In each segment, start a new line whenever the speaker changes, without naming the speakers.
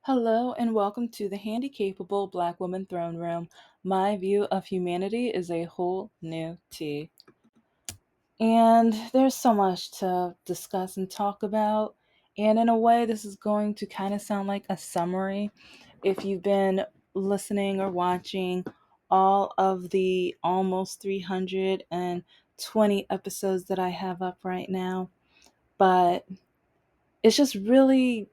Hello and welcome to the Handicapable Black Woman Throne Room. My view of humanity is a whole new tea. And there's so much to discuss and talk about. And in a way, this is going to kind of sound like a summary. If you've been listening or watching all of the almost 320 episodes that I have up right now, but it's just really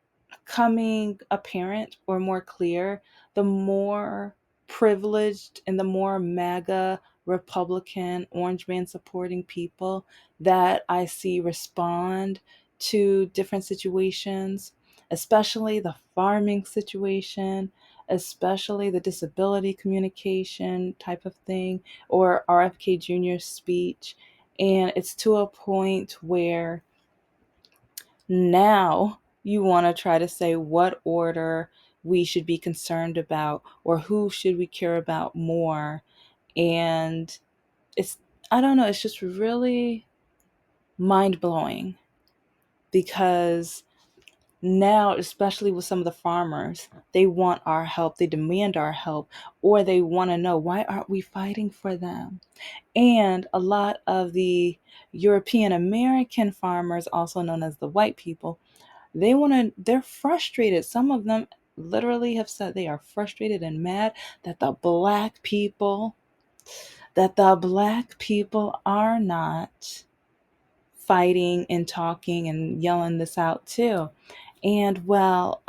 coming apparent or more clear the more privileged and the more MAGA Republican Orange Man supporting people that I see respond to different situations, especially the farming situation, especially the disability communication type of thing, or RFK Jr.'s speech. And it's to a point where now you want to try to say what order we should be concerned about or who should we care about more. And it's, I don't know, it's just really mind blowing because now, especially with some of the farmers, they want our help, they demand our help, or they want to know why aren't we fighting for them? And a lot of the European American farmers, also known as the white people, they're frustrated. Some of them literally have said they are frustrated and mad that the black people are not fighting and talking and yelling this out too. And well,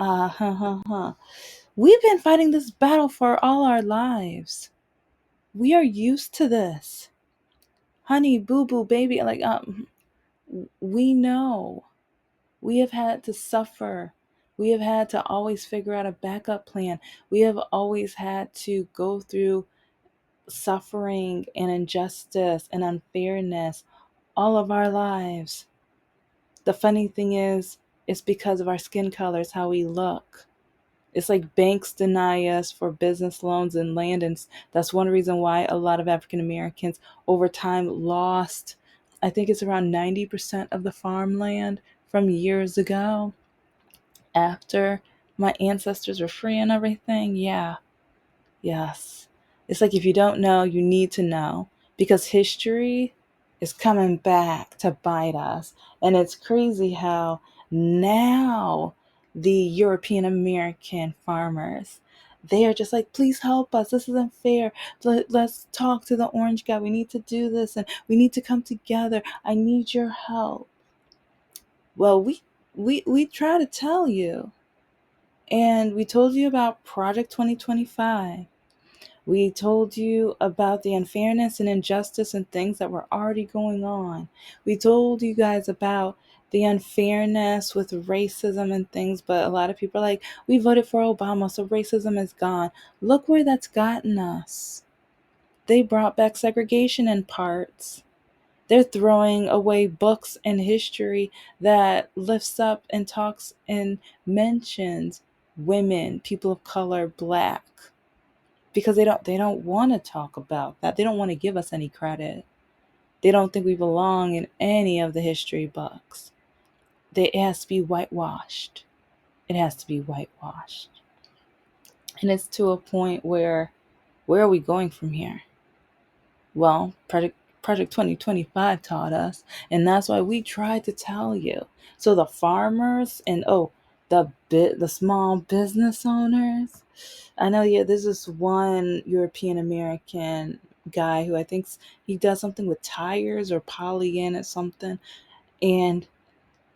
we've been fighting this battle for all our lives. We are used to this. Honey, boo boo, baby, we know. We have had to suffer. We have had to always figure out a backup plan. We have always had to go through suffering and injustice and unfairness all of our lives. The funny thing is, it's because of our skin colors, how we look. It's like banks deny us for business loans and land, and that's one reason why a lot of African Americans over time lost, I think it's around 90% of the farmland from years ago after my ancestors were free and everything. Yeah, yes. It's like if you don't know, you need to know because history is coming back to bite us. And it's crazy how now the European American farmers, they are just like, please help us. This isn't fair. Let's talk to the orange guy. We need to do this and we need to come together. I need your help. Well, we try to tell you. And we told you about Project 2025. We told you about the unfairness and injustice and things that were already going on. We told you guys about the unfairness with racism and things, but a lot of people are like, we voted for Obama, so racism is gone. Look where that's gotten us. They brought back segregation in parts. They're throwing away books and history that lifts up and talks and mentions women, people of color, black, because they don't want to talk about that. They don't want to give us any credit. They don't think we belong in any of the history books. It has to be whitewashed. It has to be whitewashed. And it's to a point where are we going from here? Well, Project 2025 taught us, and that's why we tried to tell you. So the farmers and the small business owners. I know, yeah, there's this one European American guy who I think he does something with tires or polygon or something, and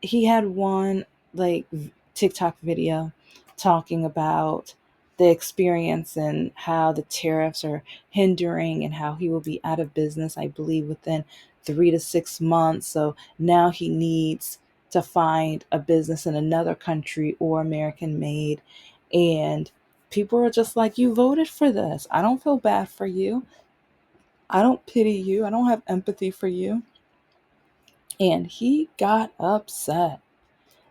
he had one like TikTok video talking about the experience and how the tariffs are hindering and how he will be out of business, I believe, within 3 to 6 months. So now he needs to find a business in another country or American made. And people are just like, you voted for this. I don't feel bad for you. I don't pity you. I don't have empathy for you. And he got upset.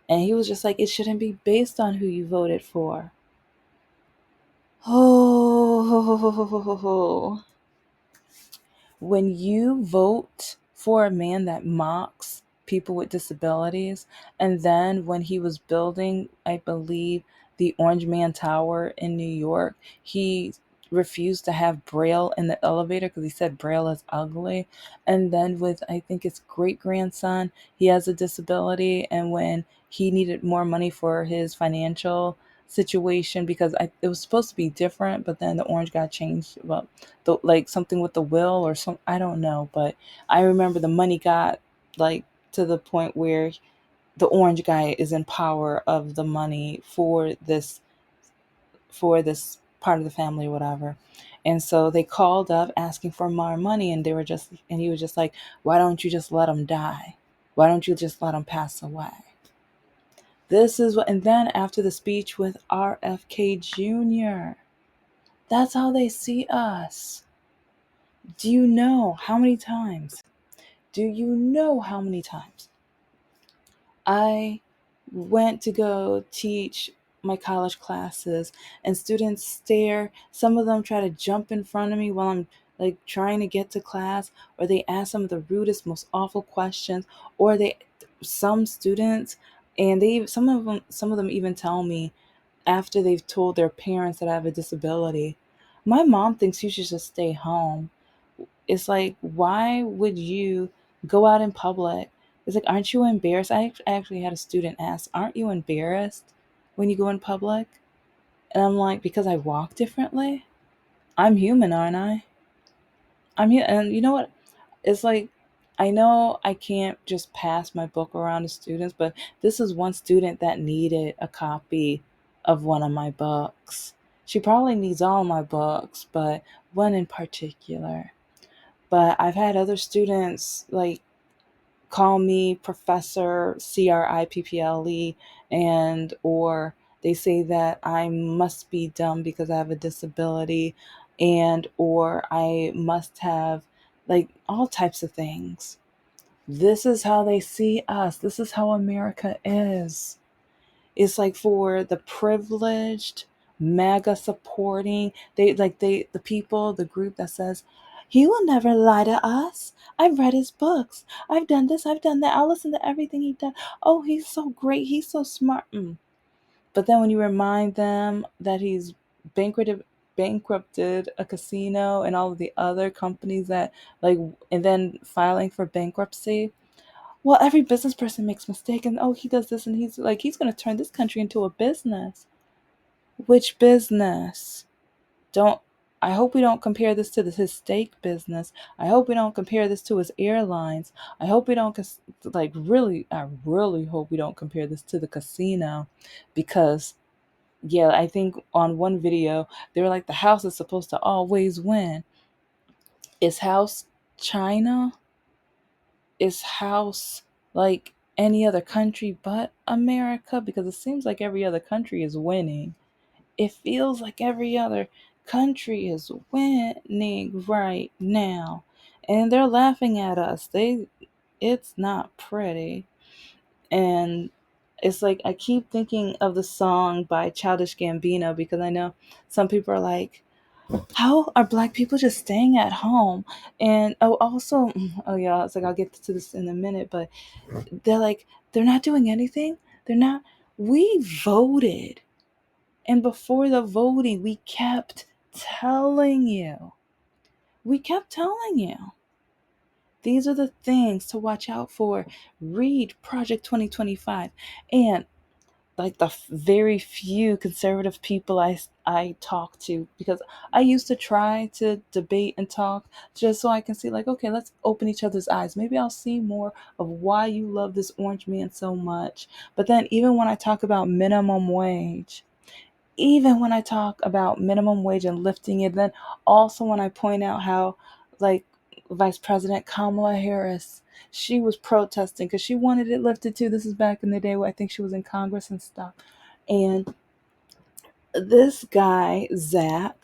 And he was just like, it shouldn't be based on who you voted for. Oh, when you vote for a man that mocks people with disabilities, and then when he was building, I believe, the Orange Man Tower in New York, he refused to have Braille in the elevator because he said Braille is ugly. And then with, I think, his great grandson, he has a disability. And when he needed more money for his financial situation, because it was supposed to be different, but then the orange got changed. Well, like something with the will or some, I don't know. But I remember the money got like to the point where the orange guy is in power of the money for this part of the family, whatever. And so they called up asking for more money, and he was just like, why don't you just let him die? Why don't you just let him pass away? This is what, and then after the speech with RFK Jr., that's how they see us. Do you know how many times? Do you know how many times I went to go teach my college classes and students stare? Some of them try to jump in front of me while I'm like trying to get to class, or they ask some of the rudest, most awful questions, or some students, and some of them even tell me after they've told their parents that I have a disability, my mom thinks you should just stay home. It's like, why would you go out in public? It's like, aren't you embarrassed? I actually had a student ask, aren't you embarrassed when you go in public? And I'm like, because I walk differently? I'm human, aren't I? I'm here. And you know what? It's like, I know I can't just pass my book around to students, but this is one student that needed a copy of one of my books. She probably needs all my books, but one in particular. But I've had other students like call me Professor Cripple, and or they say that I must be dumb because I have a disability, and or I must have like all types of things. This is how they see us. This is how America is. It's like for the privileged, MAGA supporting, the people, the group that says, he will never lie to us. I've read his books. I've done this, I've done that. I'll listen to everything he does. Oh, he's so great. He's so smart. But then when you remind them that he's bankrupted a casino and all of the other companies that like, and then filing for bankruptcy, well, every business person makes mistakes, and oh, he does this, and he's going to turn this country into a business. Which business? Don't I hope we don't compare this to his steak business. I hope we don't compare this to his airlines. I hope we don't really. I really hope we don't compare this to the casino, because yeah, I think on one video they were like, the house is supposed to always win. Is house China? Is house like any other country but America? Because it seems like every other country is winning. It feels like every other country is winning right now. And they're laughing at us. It's not pretty. And it's like I keep thinking of the song by Childish Gambino, because I know some people are like, how are black people just staying at home? And oh, also, oh yeah, it's like I'll get to this in a minute, but they're like, they're not doing anything. They're not. We voted. And before the voting, we kept telling you. We kept telling you. These are the things to watch out for. Read Project 2025. And like the very few conservative people I talk to, because I used to try to debate and talk just so I can see, like, okay, let's open each other's eyes. Maybe I'll see more of why you love this orange man so much. But then even when I talk about minimum wage, even when I talk about minimum wage and lifting it, then also when I point out how, like, Vice President Kamala Harris, she was protesting because she wanted it lifted too. This is back in the day where I think she was in Congress and stuff. And this guy, Zach,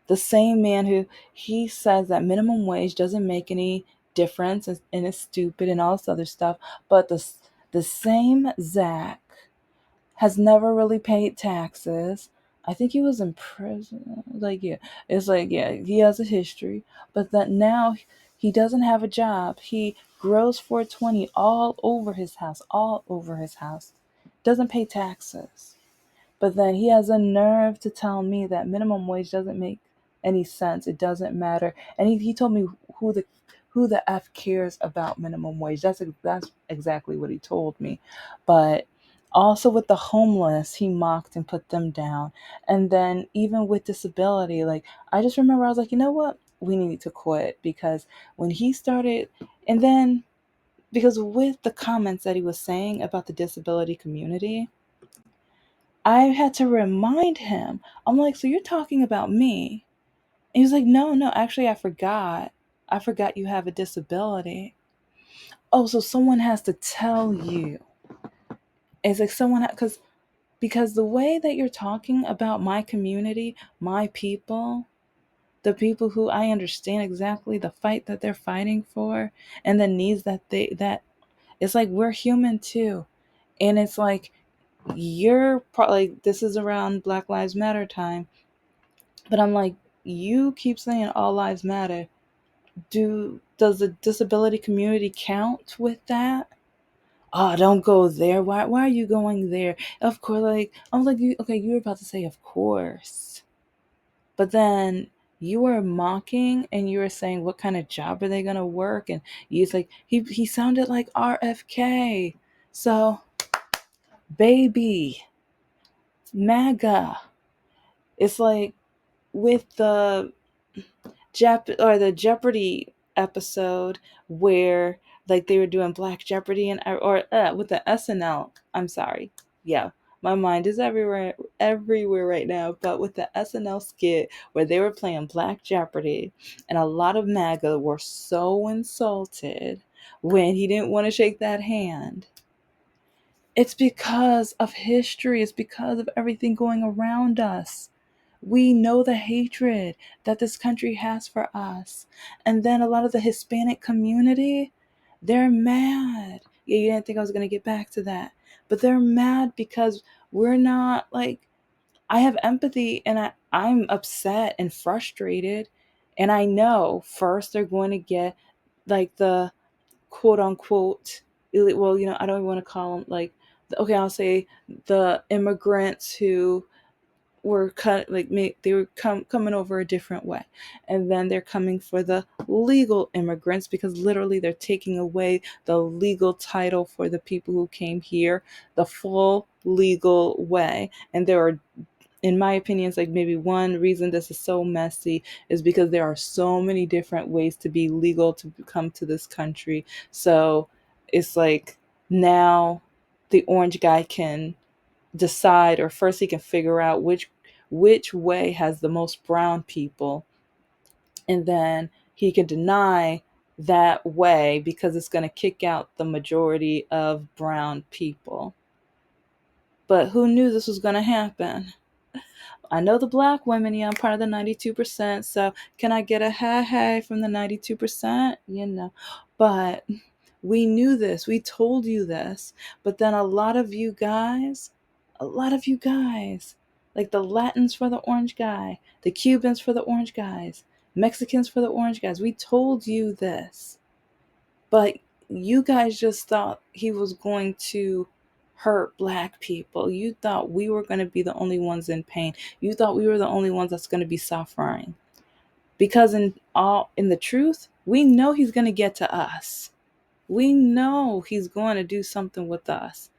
the same man who he says that minimum wage doesn't make any difference and it's stupid and all this other stuff, but the same Zach has never really paid taxes. I think he was in prison. Like, yeah, it's like, yeah, he has a history, but that now he doesn't have a job. He grows 420 all over his house, Doesn't pay taxes. But then he has a nerve to tell me that minimum wage doesn't make any sense. It doesn't matter. And he told me who the who the F cares about minimum wage. That's exactly what he told me. But also with the homeless, he mocked and put them down. And then even with disability, like I just remember I was like, you know what? We need to quit because when he started and then because with the comments that he was saying about the disability community, I had to remind him. I'm like, so you're talking about me? And he was like, no, no, actually, I forgot. I forgot you have a disability. Oh, so someone has to tell you. It's like because the way that you're talking about my community, my people, the people who I understand exactly the fight that they're fighting for and the needs that it's like we're human too. And it's like you're probably this is around Black Lives Matter time. But I'm like, you keep saying all lives matter. Does the disability community count with that? Oh, don't go there. Why are you going there? Of course, like I was like, okay, you were about to say of course. But then you were mocking and you were saying what kind of job are they gonna work? And he's like he sounded like RFK. So baby, MAGA. It's like with the Jeopardy episode where like they were doing Black Jeopardy and or with the SNL. I'm sorry. Yeah, my mind is everywhere right now. But with the SNL skit where they were playing Black Jeopardy, and a lot of MAGA were so insulted when he didn't want to shake that hand. It's because of history. It's because of everything going around us. We know the hatred that this country has for us. And then a lot of the Hispanic community, they're mad. Yeah, you didn't think I was going to get back to that. But they're mad because we're not like, I have empathy and I'm upset and frustrated. And I know first they're going to get like the quote unquote, well, I don't even want to call them like, okay, I'll say the immigrants who were they were coming over a different way, and then they're coming for the legal immigrants because literally they're taking away the legal title for the people who came here the full legal way. And there are, in my opinion, it's like maybe one reason this is so messy is because there are so many different ways to be legal to come to this country. So it's like now the orange guy can decide, or first he can figure out which way has the most brown people, and then he can deny that way because it's going to kick out the majority of brown people. But who knew this was going to happen? I know the black women, yeah, I'm part of the 92%. So can I get a hey hey from the 92%? But we knew this. We told you this. But then a lot of you guys, like the Latins for the orange guy, the Cubans for the orange guys, Mexicans for the orange guys, we told you this. But you guys just thought he was going to hurt black people. You thought we were going to be the only ones in pain. You thought we were the only ones that's going to be suffering. Because in the truth, we know he's going to get to us. We know he's going to do something with us.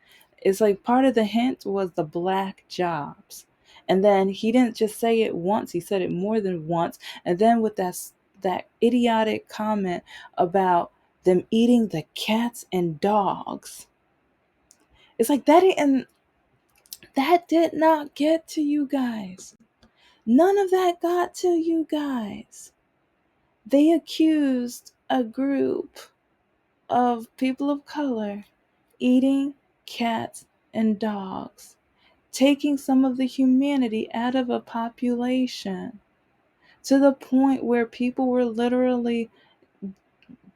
It's like part of the hint was the black jobs. And then he didn't just say it once, he said it more than once. And then with that idiotic comment about them eating the cats and dogs. It's like that did not get to you guys. None of that got to you guys. They accused a group of people of color eating cats and dogs, taking some of the humanity out of a population to the point where people were literally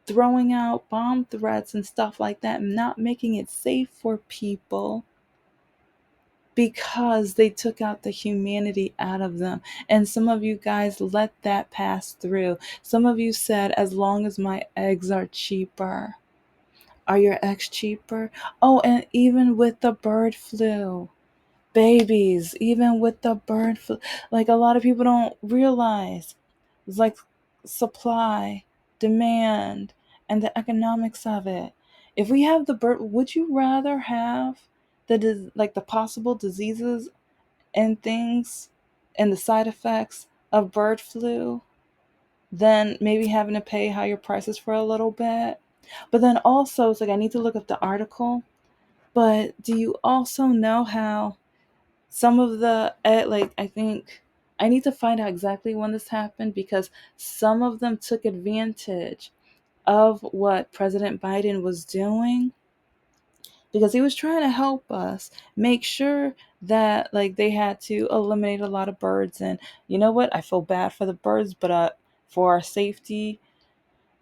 throwing out bomb threats and stuff like that, not making it safe for people because they took out the humanity out of them. And some of you guys let that pass through. Some of you said, as long as my eggs are cheaper. Are your eggs cheaper? Oh, and even with the bird flu, babies, even with the bird flu. Like, a lot of people don't realize it's like supply, demand, and the economics of it. If we have the bird, would you rather have like the possible diseases and things and the side effects of bird flu than maybe having to pay higher prices for a little bit? But then also, it's like I need to look up the article. But do you also know how some of the like, I think I need to find out exactly when this happened, because some of them took advantage of what President Biden was doing, because he was trying to help us make sure that, like, they had to eliminate a lot of birds. And you know what, I feel bad for the birds, but for our safety.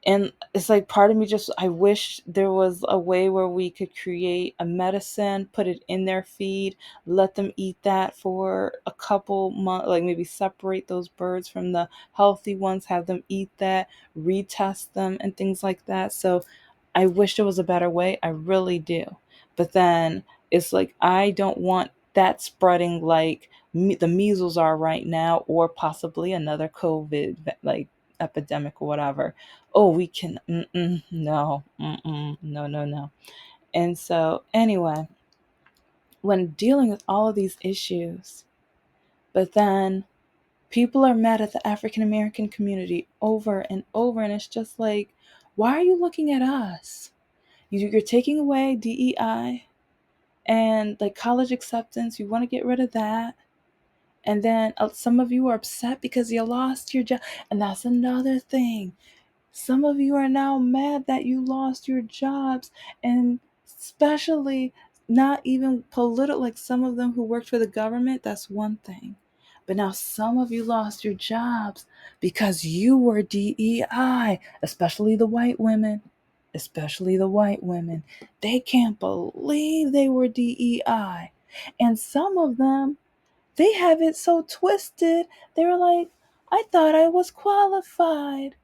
And it's like, part of me just, I wish there was a way where we could create a medicine, put it in their feed, let them eat that for a couple months, like maybe separate those birds from the healthy ones, have them eat that, retest them, and things like that. So I wish there was a better way. I really do. But then it's like, I don't want that spreading like the measles are right now, or possibly another COVID like epidemic or whatever. Oh, we can, no, no, no, no. And so, anyway, when dealing with all of these issues, but then people are mad at the African American community over and over, and it's just like, why are you looking at us? You're taking away DEI and like college acceptance. You want to get rid of that. And then some of you are upset because you lost your job. And that's another thing. Some of you are now mad that you lost your jobs, and especially not even political, like some of them who worked for the government, that's one thing. But now some of you lost your jobs because you were DEI, especially the white women. Especially the white women. They can't believe they were DEI. And some of them, they have it so twisted. They're like, I thought I was qualified.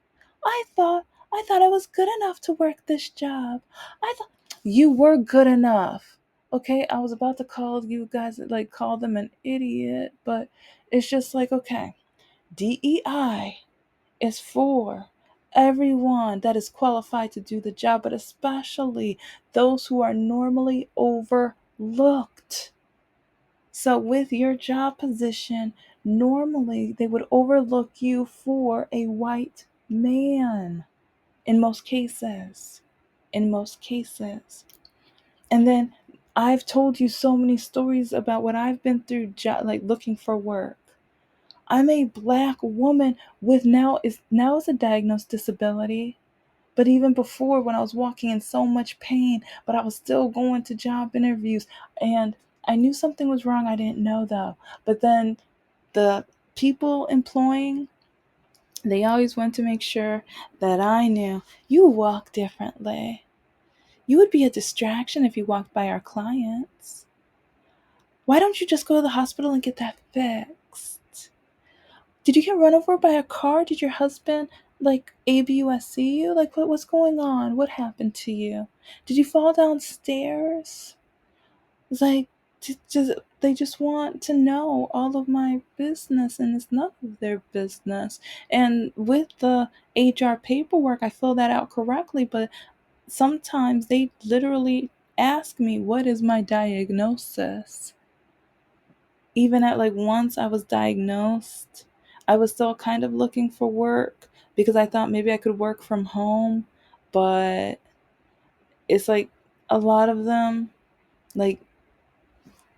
I thought I was good enough to work this job. I thought you were good enough. Okay, I was about to call you guys, like, call them an idiot, but it's just like, okay, DEI is for everyone that is qualified to do the job, but especially those who are normally overlooked. So with your job position, normally they would overlook you for a white man in most cases. In most cases. And then I've told you so many stories about what I've been through, like looking for work. I'm a black woman with now is a diagnosed disability. But even before, when I was walking in so much pain, but I was still going to job interviews, and I knew something was wrong. I didn't know though. But then the people employing, they always went to make sure that I knew, you walk differently. You would be a distraction if you walked by our clients. Why don't you just go to the hospital and get that fixed? Did you get run over by a car? Did your husband like abus you? Like, what's going on? What happened to you? Did you fall downstairs? It's like, just they just want to know all of my business, and it's none of their business. And with the HR paperwork, I fill that out correctly, but sometimes they literally ask me, what is my diagnosis? Even at, like, once I was diagnosed, I was still kind of looking for work because I thought maybe I could work from home. But it's like, a lot of them, like,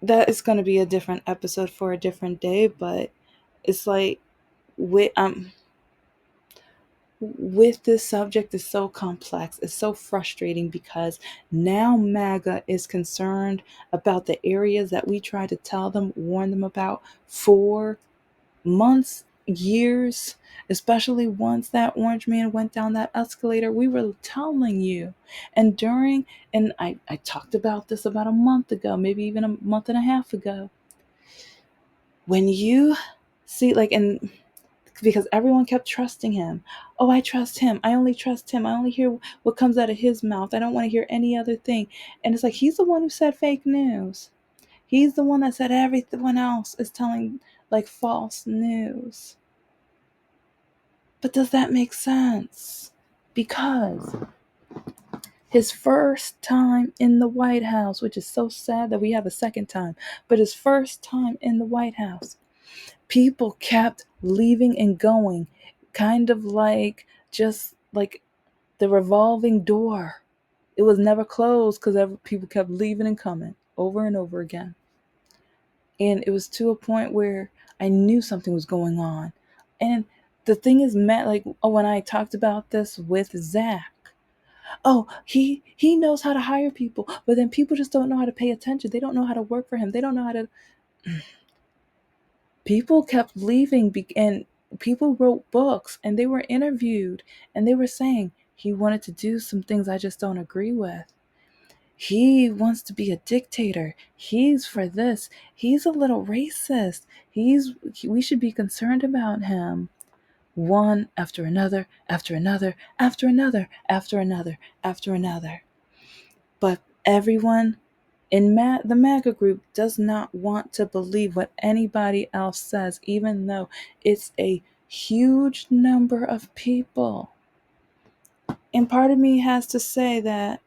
that is going to be a different episode for a different day. But it's like, with with this subject is so complex, it's so frustrating, because now MAGA is concerned about the areas that we try to tell them, warn them about for months, years, especially once that orange man went down that escalator. We were telling you. And I talked about this about a month ago, maybe even a month and a half ago. When you see, like, and because everyone kept trusting him. Oh, I trust him. I only trust him. I only hear what comes out of his mouth. I don't want to hear any other thing. And it's like, he's the one who said fake news. He's the one that said everyone else is telling like false news. But does that make sense? Because his first time in the White House, which is so sad that we have a second time, but his first time in the White House, people kept leaving and going, kind of like just like the revolving door. It was never closed because people kept leaving and coming over and over again. And it was to a point where I knew something was going on. And the thing is, Matt, like, oh, when I talked about this with Zach, oh, he knows how to hire people, but then people just don't know how to pay attention. They don't know how to work for him. They don't know how to. People kept leaving, and people wrote books, and they were interviewed, and they were saying he wanted to do some things I just don't agree with. He wants to be a dictator. He's for this. He's a little racist. We should be concerned about him. One after another, after another, after another, after another, after another. But everyone in the MAGA group does not want to believe what anybody else says, even though it's a huge number of people. And part of me has to say that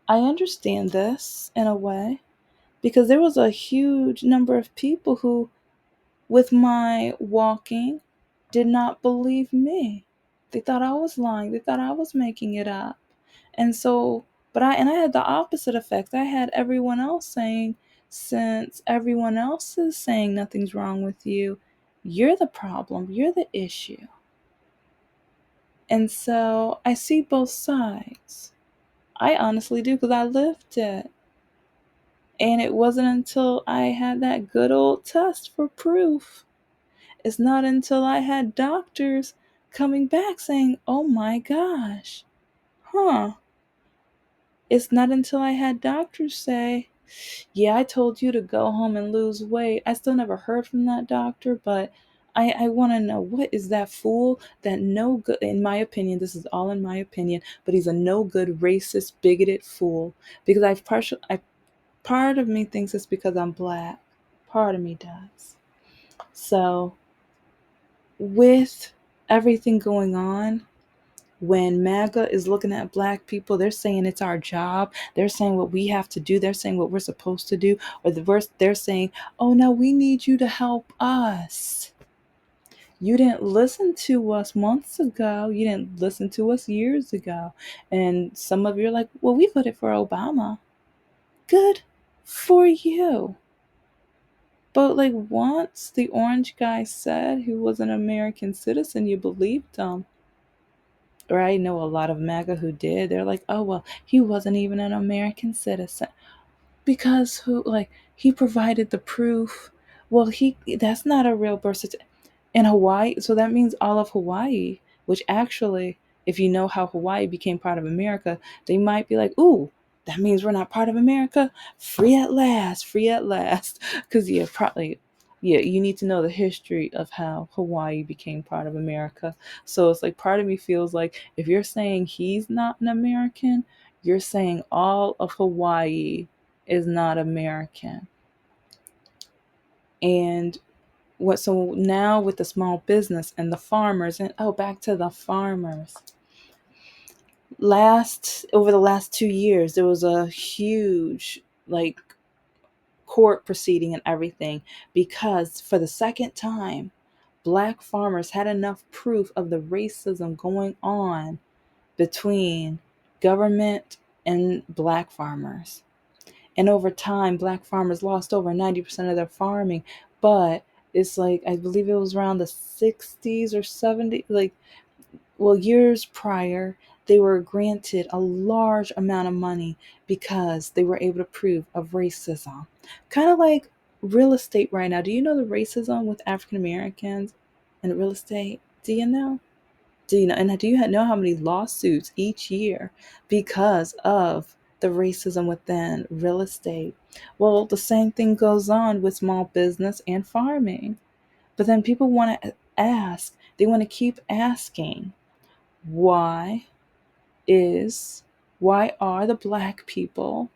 I understand this in a way, because there was a huge number of people who, with my walking, did not believe me. They thought I was lying. They thought I was making it up. And so, I had the opposite effect. I had everyone else saying, since everyone else is saying nothing's wrong with you, you're the problem, you're the issue. And so I see both sides. I honestly do, because I lived it. And it wasn't until I had that good old test for proof. It's not until I had doctors coming back saying, oh my gosh, huh. It's not until I had doctors say, yeah, I told you to go home and lose weight. I still never heard from that doctor, but I want to know, what is that fool, that no good, in my opinion, this is all in my opinion, but he's a no good, racist, bigoted fool. Because part of me thinks it's because I'm black. Part of me does. So, with everything going on, when MAGA is looking at black people, they're saying it's our job. They're saying what we have to do. They're saying what we're supposed to do. Or they're saying, oh no, we need you to help us. You didn't listen to us months ago. You didn't listen to us years ago. And some of you are like, well, we voted for Obama. Good for you. But like, once the orange guy said he was an American citizen, you believed him. Or I know a lot of MAGA who did. They're like, oh, well, he wasn't even an American citizen. Because he provided the proof. Well, that's not a real birth certificate in Hawaii. So that means all of Hawaii, which actually, if you know how Hawaii became part of America, they might be like, ooh, that means we're not part of America. Free at last, free at last. Because you need to know the history of how Hawaii became part of America. So it's like, part of me feels like if you're saying he's not an American, you're saying all of Hawaii is not American. And so now with the small business and the farmers, and back to the farmers. Over the last 2 years, there was a huge court proceeding and everything, because for the second time, black farmers had enough proof of the racism going on between government and black farmers. And over time, black farmers lost over 90% of their farming. But it's like, I believe it was around the 60s or 70s, years prior, they were granted a large amount of money because they were able to prove of racism. Kind of like real estate right now. Do you know the racism with African Americans in real estate? Do you know? Do you know? And do you know how many lawsuits each year because of the racism within real estate? Well, the same thing goes on with small business and farming. But then people want to they want to keep asking, why are the black people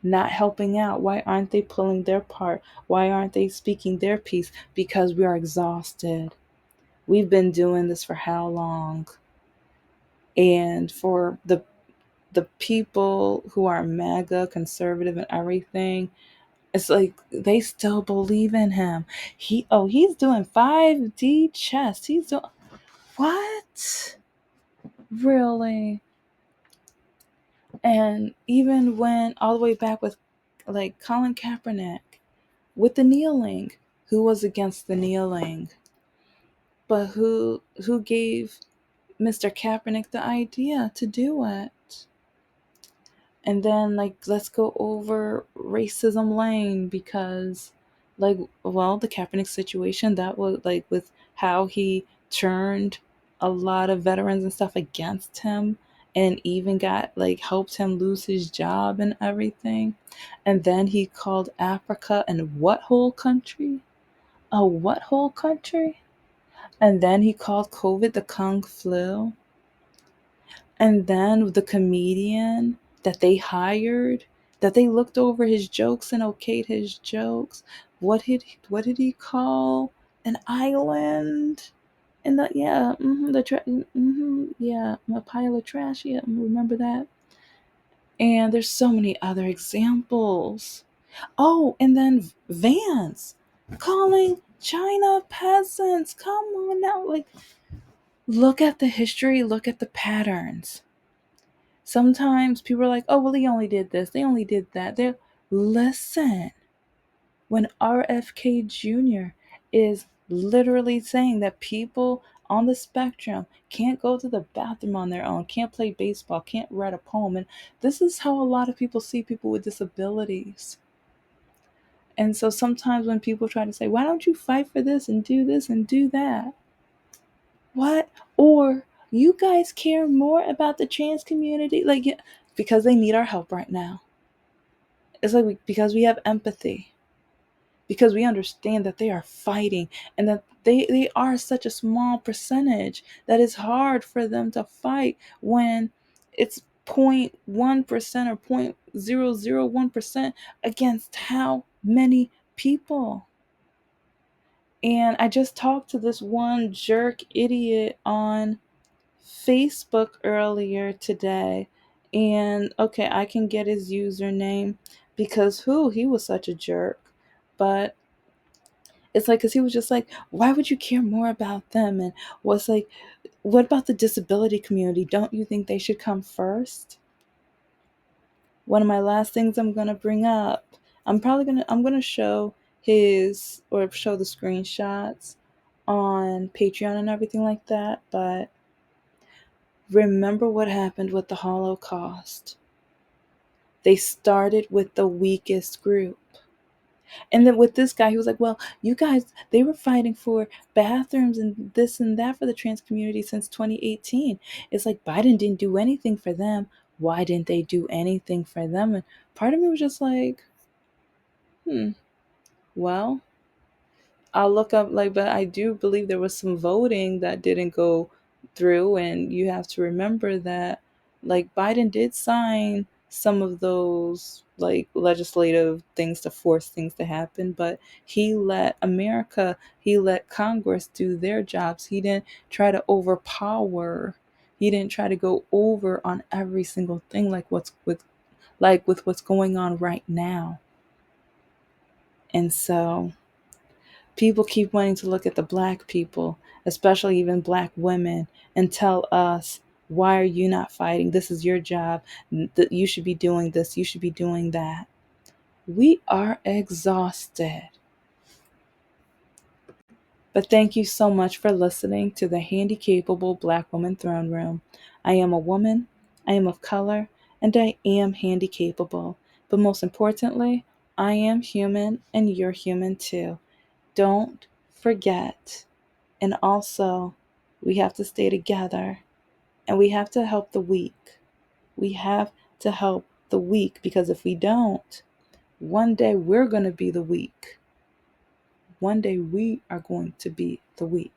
not helping out? Why aren't they pulling their part? Why aren't they speaking their piece? Because we are exhausted. We've been doing this for how long? And for the people who are MAGA, conservative, and everything, it's like they still believe in him. He's doing 5D chess. He's doing what? Really? And even when all the way back with like Colin Kaepernick with the kneeling, who was against the kneeling, but who gave Mr. Kaepernick the idea to do it? And then, like, let's go over racism lane, because, like, well, the Kaepernick situation, that was like with how he turned a lot of veterans and stuff against him, and even got like helped him lose his job and everything. And then he called Africa and what whole country? A what whole country? And then he called COVID the Kung flu. And then the comedian that they hired, that they looked over his jokes and okayed his jokes. What did he call an island? And the yeah, yeah, a pile of trash. Yeah, remember that. And there's so many other examples. Oh, and then Vance calling China peasants. Come on now, like look at the history, look at the patterns. Sometimes people are like, oh, well, they only did this, they only did that. They listen. When RFK Jr. is literally saying that people on the spectrum can't go to the bathroom on their own, can't play baseball, can't write a poem. And this is how a lot of people see people with disabilities. And so sometimes when people try to say, why don't you fight for this and do that? What? Or you guys care more about the trans community? Like, yeah, because they need our help right now. It's like because we have empathy, because we understand that they are fighting, and that they are such a small percentage that it's hard for them to fight when it's 0.1% or 0.001% against how many people. And I just talked to this one jerk idiot on Facebook earlier today. And okay, I can get his username because he was such a jerk. But it's like, because he was just like, why would you care more about them? And what's like, what about the disability community? Don't you think they should come first? One of my last things I'm going to bring up, I'm going to show show the screenshots on Patreon and everything like that. But remember what happened with the Holocaust. They started with the weakest group. And then with this guy, he was like, well, you guys, they were fighting for bathrooms and this and that for the trans community since 2018. It's like Biden didn't do anything for them. Why didn't they do anything for them? And part of me was just like, well, I'll look up, like, but I do believe there was some voting that didn't go through, and you have to remember that, like, Biden did sign some of those like legislative things to force things to happen, but he let Congress do their jobs. He didn't try to overpower. He didn't try to go over on every single thing, with what's going on right now. And so people keep wanting to look at the black people, especially even black women, and tell us, why are you not fighting? This is your job. You should be doing this. You should be doing that. We are exhausted. But thank you so much for listening to the Handicapable Black Woman Throne Room. I am a woman, I am of color, and I am handicapable. But most importantly, I am human and you're human too. Don't forget. And also, we have to stay together, and we have to help the weak. We have to help the weak, because if we don't, one day we're going to be the weak. One day we are going to be the weak.